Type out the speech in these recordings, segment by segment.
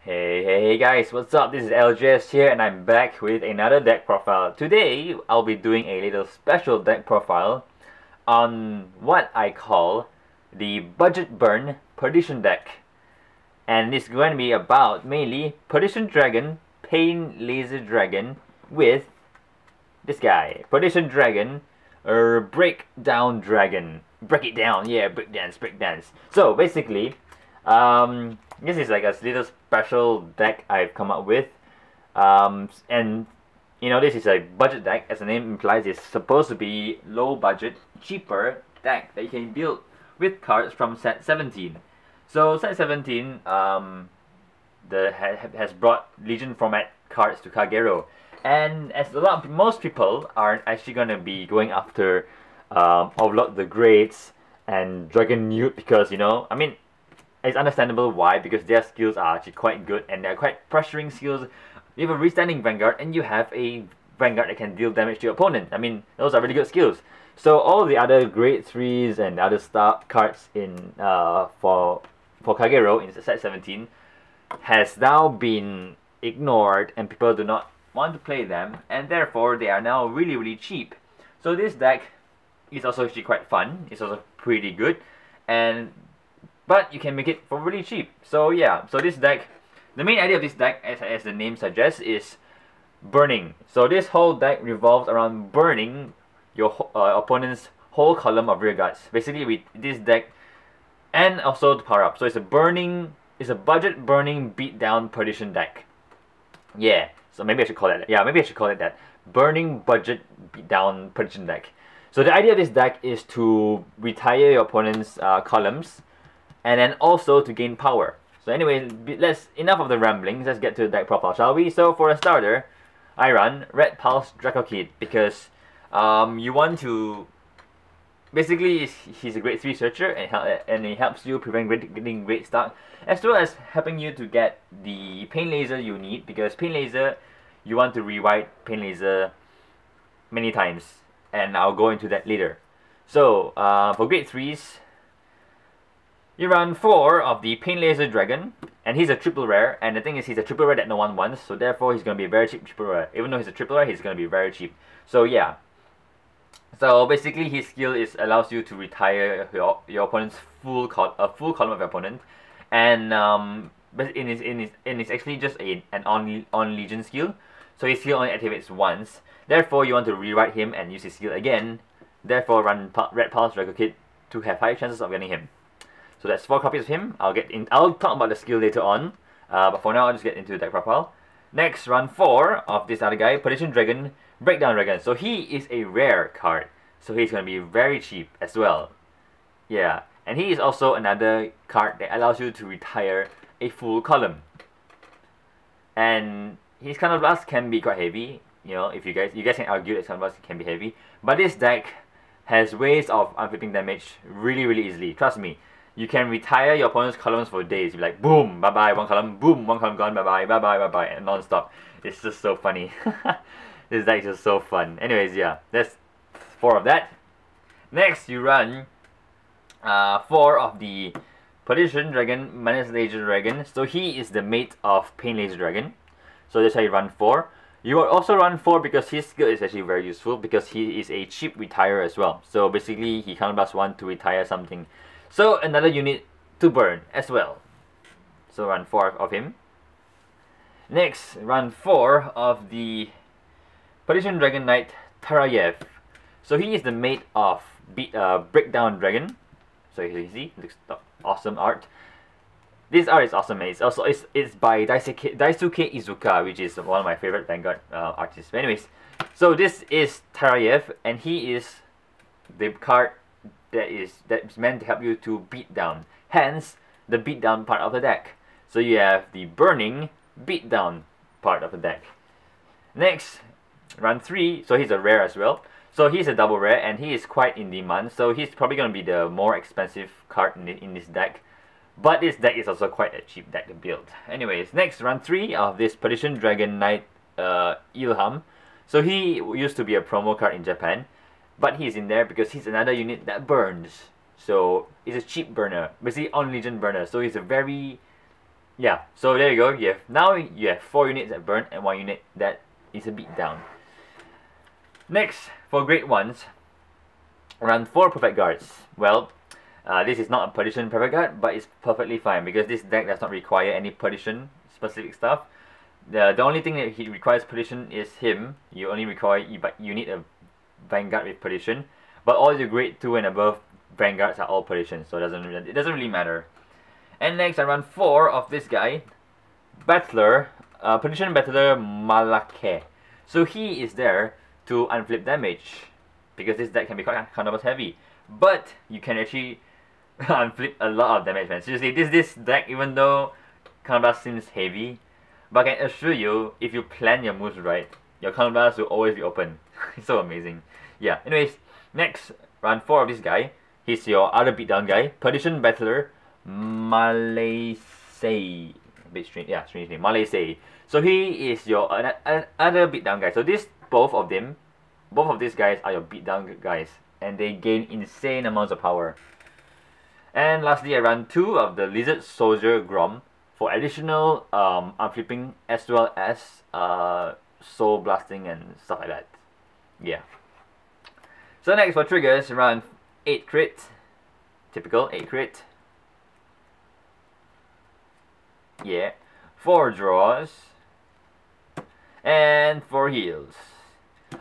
Hey guys, what's up? This is LJS here and I'm back with another deck profile. Today, I'll be doing a little special deck profile on what I call the Budget Burn Perdition deck. And it's going to be about mainly Perdition Dragon, Pain Laser Dragon with this guy. Perdition Dragon, Breakdown Dragon. Break it down, yeah, break dance. So basically, this is like a little special deck I've come up with, and you know, this is a budget deck. As the name implies, it's supposed to be low budget, cheaper deck that you can build with cards from set 17. So set 17 has brought Legion format cards to Kagero, and as most people are actually gonna be going after Overlord the Greats and Dragon Newt, because you know, I mean, it's understandable why, because their skills are actually quite good and they're quite pressuring skills. You have a restanding Vanguard and you have a Vanguard that can deal damage to your opponent. I mean, those are really good skills. So all the other grade 3s and other star cards in for Kagero in set 17 has now been ignored, and people do not want to play them, and therefore they are now really cheap. So this deck is also actually quite fun. It's also pretty good, but you can make it for really cheap. So yeah, so this deck, the main idea of this deck, as the name suggests, is burning. So this whole deck revolves around burning your opponent's whole column of rear guards. Basically, with this deck, and also to power up. So it's a budget burning beatdown perdition deck. Yeah, so maybe I should call it that. Yeah, maybe I should call it that. Burning budget beatdown perdition deck. So the idea of this deck is to retire your opponent's columns, and then also to gain power. So anyway, enough of the ramblings. Let's get to the deck profile, shall we? So for a starter, I run Red Pulse Dracokid because you want to... Basically, he's a grade 3 searcher, and he helps you prevent getting great stuck, as well as helping you to get the Pain Laser you need, because Pain Laser, you want to rewrite Pain Laser many times, and I'll go into that later. So for grade 3s, you run 4 of the Pain Laser Dragon, and he's a triple rare, and the thing is, he's a triple rare that no one wants, so therefore he's going to be a very cheap triple rare. Even though he's a triple rare, he's going to be very cheap. So yeah. So basically, his skill allows you to retire your opponent's full column of your opponent, and but it's actually just an on Legion skill, so his skill only activates once. Therefore, you want to rewrite him and use his skill again. Therefore, run Red Pulse Dracokid to have higher chances of getting him. So that's 4 copies of him. I'll talk about the skill later on, but for now I'll just get into the deck profile. Next, run 4 of this other guy, Perdition Dragon, Breakdown Dragon. So he is a rare card, so he's going to be very cheap as well. Yeah, and he is also another card that allows you to retire a full column. And his Counter Blast can be quite heavy. You know, if you guys can argue that Counter Blast can be heavy, but this deck has ways of unflipping damage really easily. Trust me. You can retire your opponent's columns for days. You're like, boom, bye-bye, one column, boom, one column gone, bye-bye, bye-bye, bye-bye, and non-stop. It's just so funny. This deck is just so fun. Anyways, yeah, that's 4 of that. Next, you run 4 of the Perdition Dragon, Menace Laser Dragon. So he is the mate of Pain Laser Dragon. So that's how you run 4. You will also run 4 because his skill is actually very useful, because he is a cheap retire as well. So basically, he counterblast 1 to retire something. So another unit to burn as well. So run 4 of him. Next, run 4 of the Perdition Dragon Knight Tarayev. So he is the mate of Breakdown Dragon. So you see, looks awesome art. This art is awesome. It's by Daisuke Izuka, which is one of my favorite Vanguard artists. But anyways, so this is Tarayev, and he is the card that's meant to help you to beat down. Hence, the beatdown part of the deck. So you have the burning beatdown part of the deck. Next, run 3. So he's a rare as well. So he's a double rare, and he is quite in demand. So he's probably going to be the more expensive card in this deck. But this deck is also quite a cheap deck to build. Anyways, next, run 3 of this Perdition Dragon Knight Ilham. So he used to be a promo card in Japan, but he's in there because he's another unit that burns. So he's a cheap burner, basically on Legion burner. So he's a very Yeah, so there you go. Now you have 4 units that burn and 1 unit that is a beatdown. Next, for grade 1s, run 4 perfect guards. Well, this is not a Perdition perfect guard, but it's perfectly fine because this deck does not require any Perdition specific stuff. The only thing that he requires Perdition is him. You only require, but you need a Vanguard with Perdition. But all the grade 2 and above Vanguards are all Perdition, so it doesn't really matter. And next, I run 4 of this guy, Battler, Perdition Battler Maleikoh. So he is there to unflip damage, because this deck can be quite counterblast heavy. But you can actually unflip a lot of damage, man. Seriously, this deck, even though counterblast seems heavy, but I can assure you, if you plan your moves right, your counterblast will always be open. It's so amazing. Yeah, anyways, next, run 4 of this guy. He's your other beatdown guy, Perdition Battler Maleisei. A bit strange, yeah, strange name, Maleisei. So he is your other beatdown guy. So both of these guys are your beatdown guys, and they gain insane amounts of power. And lastly, I run 2 of the Lizard Soldier Grom for additional unflipping, as well as soul blasting and stuff like that. Yeah. So next, for triggers, run 8 crit, typical 8 crit. Yeah, 4 draws and 4 heals.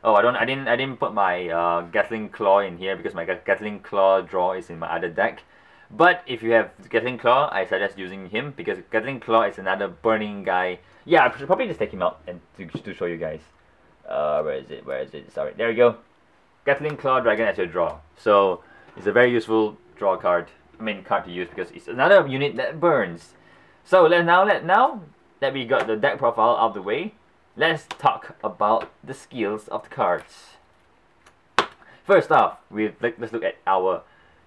Oh, I didn't put my Gatling Claw in here because my Gatling Claw draw is in my other deck. But if you have Gatling Claw, I suggest using him because Gatling Claw is another burning guy. Yeah, I should probably just take him out and to show you guys. Where is it? Where is it? Sorry, there you go. Gatling Claw Dragon as your draw. So it's a very useful draw card. I mean, card to use because it's another unit that burns. So now that we got the deck profile out of the way, let's talk about the skills of the cards. First off, let's look at our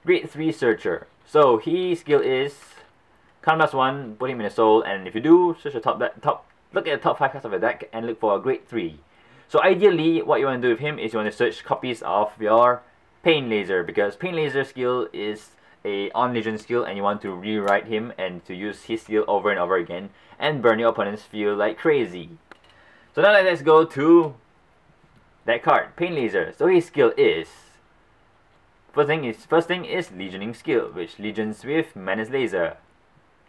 grade 3 Searcher. So his skill is counterblast 1, put him in a soul, and if you do, search the look at the top 5 cards of the deck and look for a grade 3. So ideally, what you want to do with him is you want to search copies of your Pain Laser, because Pain Laser skill is a on-legion skill and you want to rewrite him and to use his skill over and over again and burn your opponents feel like crazy. So now let's go to that card, Pain Laser. So his skill is, first thing is Legioning skill, which legions with Menace Laser.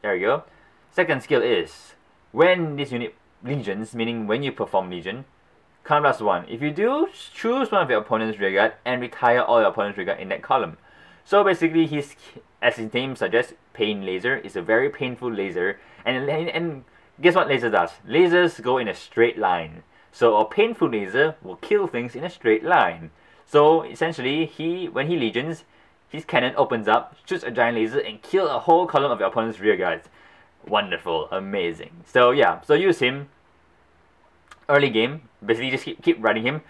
There we go. Second skill is, when this unit legions, meaning when you perform legion, counterblast 1. If you do, choose one of your opponent's rearguard and retire all your opponent's rearguard in that column. So basically, as his name suggests, Pain Laser is a very painful laser, and guess what laser does? Lasers go in a straight line. So a painful laser will kill things in a straight line. So essentially, when he legions, his cannon opens up, shoots a giant laser, and kill a whole column of your opponent's rearguards. Wonderful, amazing. So yeah, so use him early game. Basically, just keep riding him.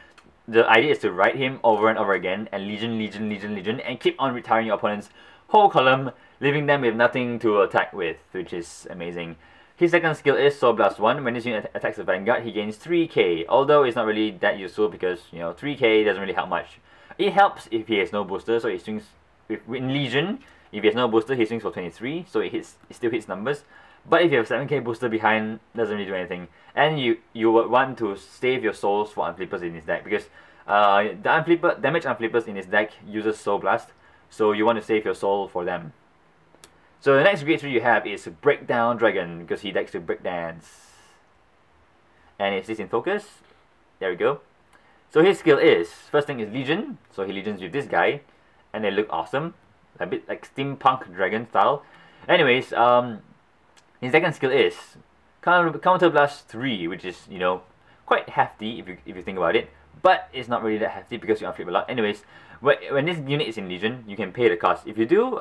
The idea is to ride him over and over again and legion and keep on retiring your opponent's whole column, leaving them with nothing to attack with, which is amazing. His second skill is Soul Blast 1. When this unit attacks the Vanguard, he gains 3k, although it's not really that useful because, you know, 3k doesn't really help much. It helps if he has no booster, so he swings in Legion. If he has no booster, he swings for 23, so it still hits numbers. But if you have 7k booster behind, doesn't really do anything. And you would want to save your souls for unflippers in his deck, because the damage unflippers in his deck uses Soul Blast, so you want to save your soul for them. So the next grade 3 you have is Breakdown Dragon, because he likes to breakdance. And is this in focus? There we go. So his skill is, first thing is Legion, so he legions with this guy, and they look awesome, a bit like steampunk dragon style. Anyways, his second skill is Counter Blast 3, which is, you know, quite hefty if you think about it, but it's not really that hefty because you unflip a lot. Anyways, when this unit is in Legion, you can pay the cost. If you do,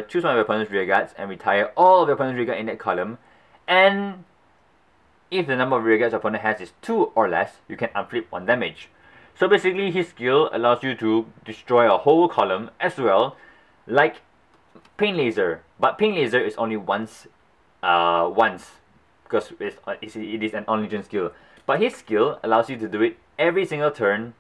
choose one of your opponent's rearguards and retire all of your opponent's rearguard in that column, and if the number of rearguards your opponent has is 2 or less, you can unflip 1 damage. So basically, his skill allows you to destroy a whole column as well, like Pain Laser. But Pain Laser is only once, because it is an on-legion skill. But his skill allows you to do it every single turn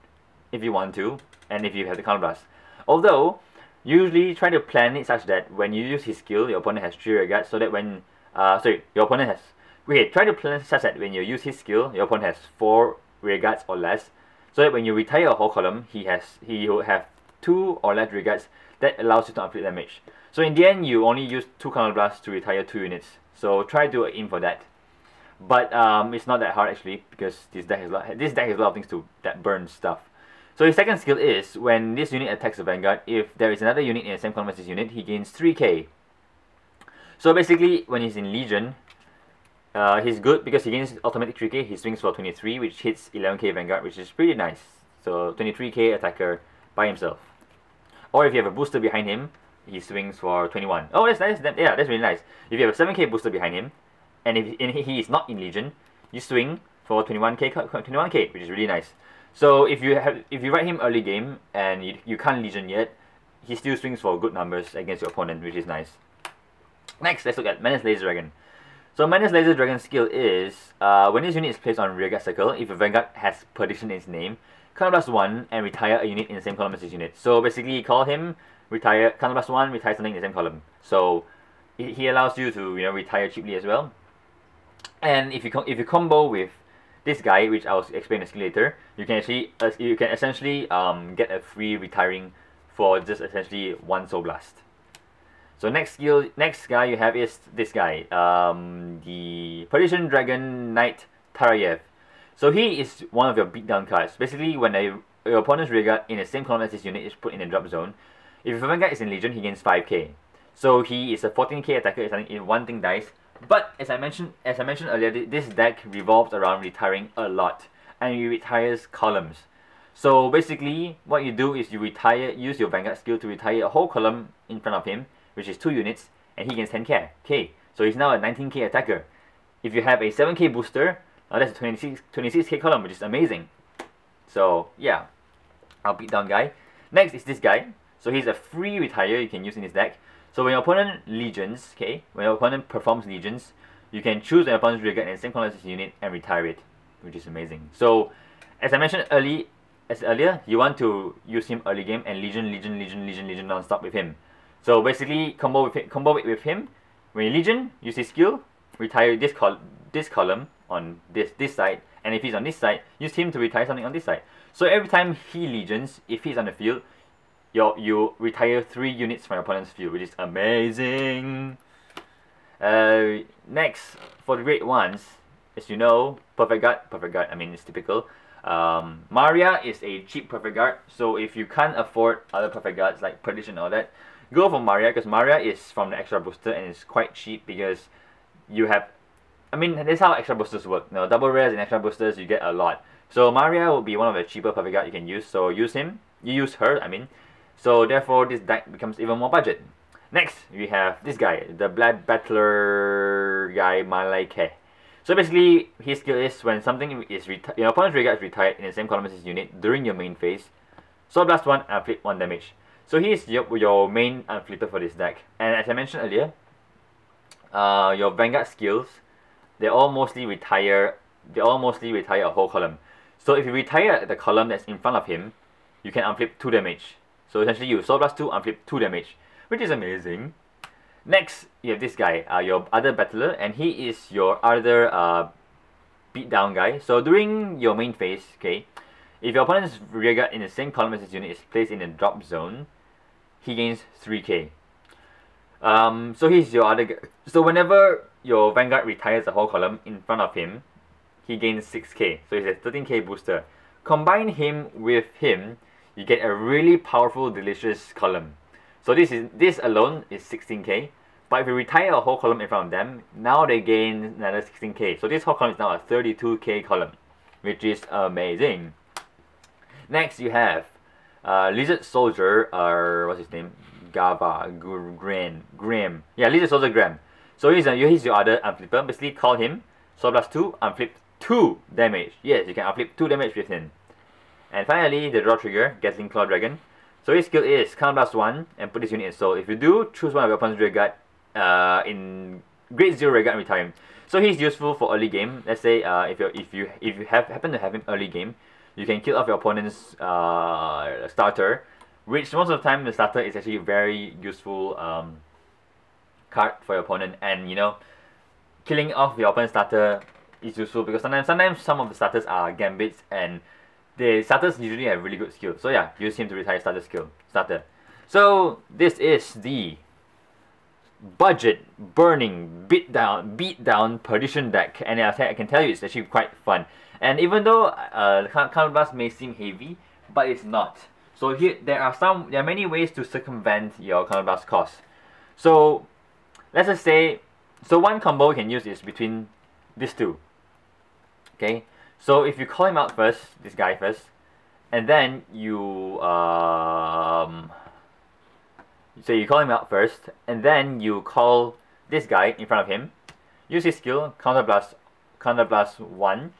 if you want to, and if you have the counterblast. Although, usually try to plan it such that when you use his skill, your opponent has 3 rearguards, so that when Sorry, your opponent has. Okay, try to plan such that when you use his skill, your opponent has 4 rearguards or less. So that when you retire a whole column, he will have 2 or less rearguards that allows you to inflict damage. So in the end, you only use 2 counter blasts to retire 2 units. So try to aim for that. But it's not that hard actually, because this deck has a lot of things that burn stuff. So his second skill is when this unit attacks the Vanguard, if there is another unit in the same column as this unit, he gains 3k. So basically, when he's in Legion, he's good because he gains automatic 3k. He swings for 23, which hits 11k Vanguard, which is pretty nice. So 23k attacker by himself. Or if you have a booster behind him, he swings for 21. Oh, that's nice. Yeah, that's really nice. If you have a 7k booster behind him, and if he is not in Legion, you swing for 21k, which is really nice. So if you write him early game and you can't Legion yet, he still swings for good numbers against your opponent, which is nice. Next, let's look at Menace Laser Dragon. So Menace Laser Dragon's skill is when this unit is placed on rearguard circle, if a Vanguard has Perdition in its name, counter blast 1 and retire a unit in the same column as this unit. So basically, call him, retire, counter blast 1, retire something in the same column. So he allows you to retire cheaply as well. And if you combo with this guy, which I'll explain the skill later, you can essentially get a free retiring for just essentially 1 Soul Blast. So next guy you have is this guy, the Perdition Dragon Knight Tarayev. So he is one of your beatdown cards. Basically, when your opponent's rearguard in the same column as this unit is put in a drop zone, if your Vanguard is in Legion, he gains 5k. So he is a 14k attacker in 1 thing dice. But as I mentioned earlier, this deck revolves around retiring a lot, and he retires columns. So basically, what you do is you use your Vanguard skill to retire a whole column in front of him, which is 2 units, and he gains 10k. So he's now a 19k attacker. If you have a 7k booster, now that's a 26k column, which is amazing. So yeah, I'll beat down guy. Next is this guy. So he's a free retire you can use in this deck. So when your opponent legions, when your opponent performs legions, you can choose your opponent's rearguard in the same column as this unit and retire it, which is amazing. So as I mentioned earlier, you want to use him early game and legion non-stop with him. So basically, combo with him. When you Legion, use his skill, retire this column on this side, and if he's on this side, use him to retire something on this side. So every time he Legions, if he's on the field, you retire 3 units from your opponent's field, which is amazing. Next, for the great ones, as you know, Perfect Guard, I mean, it's typical. Maria is a cheap Perfect Guard, so if you can't afford other Perfect Guards like Perdition and all that, go for Maria, because Maria is from the extra booster and it's quite cheap because you have, I mean, that's how extra boosters work. Double rares and extra boosters, you get a lot. So Maria will be one of the cheaper Perfect Guard you can use, so use her, I mean. So therefore, this deck becomes even more budget. Next, we have this guy, the Blood Battler guy, Maleikoh. So basically, his skill is when something is your opponent's rearguard is retired in the same column as his unit during your main phase, Soul Blast 1 and flip 1 damage. So he is your main flipper for this deck. And as I mentioned earlier, your Vanguard skills, they all mostly retire a whole column. So if you retire the column that's in front of him, you can unflip 2 damage. So essentially you Soul Blast 2, unflip 2 damage, which is amazing. Next, you have this guy, your other battler, and he is your other beatdown guy. So during your main phase, if your opponent's rearguard in the same column as this unit is placed in a drop zone, he gains 3k. So he's your other guy. So whenever your Vanguard retires a whole column in front of him, he gains 6k. So he's a 13k booster. Combine him with him, you get a really powerful, delicious column. So this alone is 16k. But if you retire a whole column in front of them, now they gain another 16k. So this whole column is now a 32k column, which is amazing. Next, you have Lizard Soldier, what's his name? Graham. Yeah, Lizard Soldier Graham. So he's your other unflipper. Basically, call him, Soul Blast 2, unflip 2 damage. Yes, you can unflip 2 damage with him. And finally, the draw trigger, Gatling Claw Dragon. So his skill is Counter Blast 1 and put this unit in soul. If you do, choose one of your opponent's rearguard in grade 0 rearguard and retire him. So he's useful for early game. Let's say if you happen to have him early game, you can kill off your opponent's starter, which most of the time the starter is actually a very useful card for your opponent. And killing off your opponent's starter is useful because sometimes some of the starters are gambits and the starters usually have really good skill. So yeah, use him to retire starter. So this is the budget burning beatdown Perdition deck, and I can tell you it's actually quite fun. And even though Counterblast may seem heavy, but it's not. So here there are many ways to circumvent your Counterblast cost. So let's just say, so one combo you can use is between these two. Okay, so if you call him out first, this guy first, and then you so you call him out first, and then you call this guy in front of him, use his skill, counterblast 1,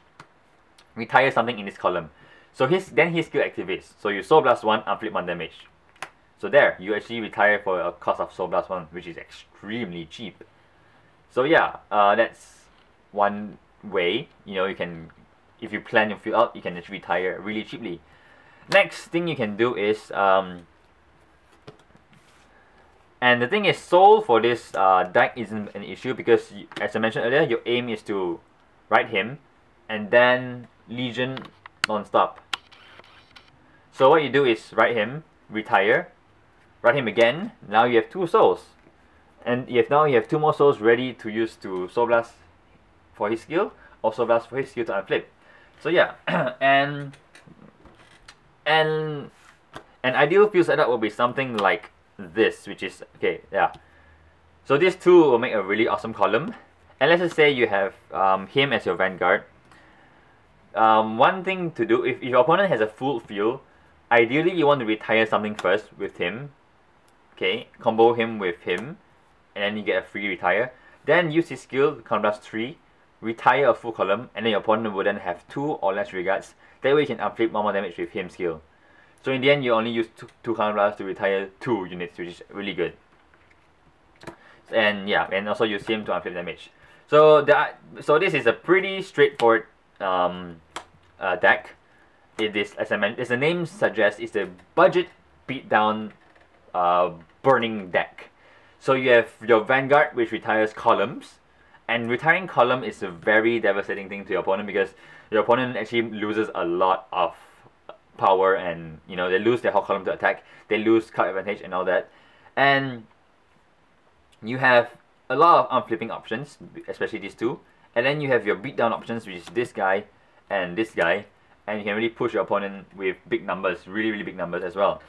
retire something in this column. So then his skill activates. So you Soul Blast 1, unflip 1 damage. So there, you actually retire for a cost of Soul Blast 1, which is extremely cheap. So yeah, that's one way, you know, you can, if you plan your field out, you can actually retire really cheaply. Next thing you can do is, and the thing is, Soul for this deck isn't an issue because, as I mentioned earlier, your aim is to ride him and then Legion non-stop. So what you do is ride him, retire, ride him again. Now you have 2 souls, and now you have 2 more souls ready to use to Soul Blast for his skill, or Soul Blast for his skill to unflip. So yeah, and an ideal field setup will be something like this, which is okay. Yeah. So these two will make a really awesome column. And let's just say you have him as your Vanguard. One thing to do, if your opponent has a full field, ideally you want to retire something first with him. Okay, combo him with him, and then you get a free retire. Then use his skill, Counterblast 3, retire a full column, and then your opponent will then have 2 or less regards. That way you can unflip 1 more damage with him skill. So in the end, you only use 2 Counterblasts to retire 2 units, which is really good. And yeah, and also use him to unflip damage. So this is a pretty straightforward deck. It is, as the name suggests, it's a budget beatdown burning deck. So you have your Vanguard, which retires columns, and retiring column is a very devastating thing to your opponent because your opponent actually loses a lot of power, and you know, they lose their whole column to attack, they lose card advantage and all that, and you have a lot of unflipping options, especially these two, and then you have your beatdown options, which is this guy and this guy, and you can really push your opponent with big numbers, really big numbers as well.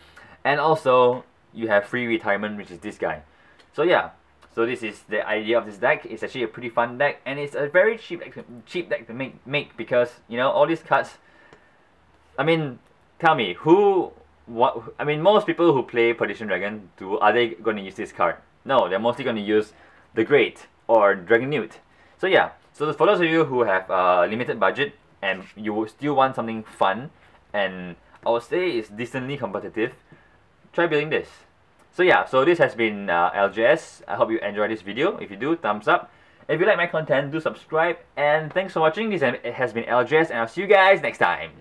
And also you have free retirement, which is this guy. So yeah, so this is the idea of this deck. It's actually a pretty fun deck, and it's a very cheap deck to make because, you know, all these cards, I mean, tell me, most people who play Perdition Dragon, are they going to use this card? No, they're mostly going to use the Great or Dragon Newt. So yeah, so for those of you who have a limited budget and you still want something fun, and I would say it's decently competitive, try building this. So yeah, so this has been LJS. I hope you enjoyed this video. If you do, thumbs up. If you like my content, do subscribe. And thanks for watching. This has been LJS, and I'll see you guys next time.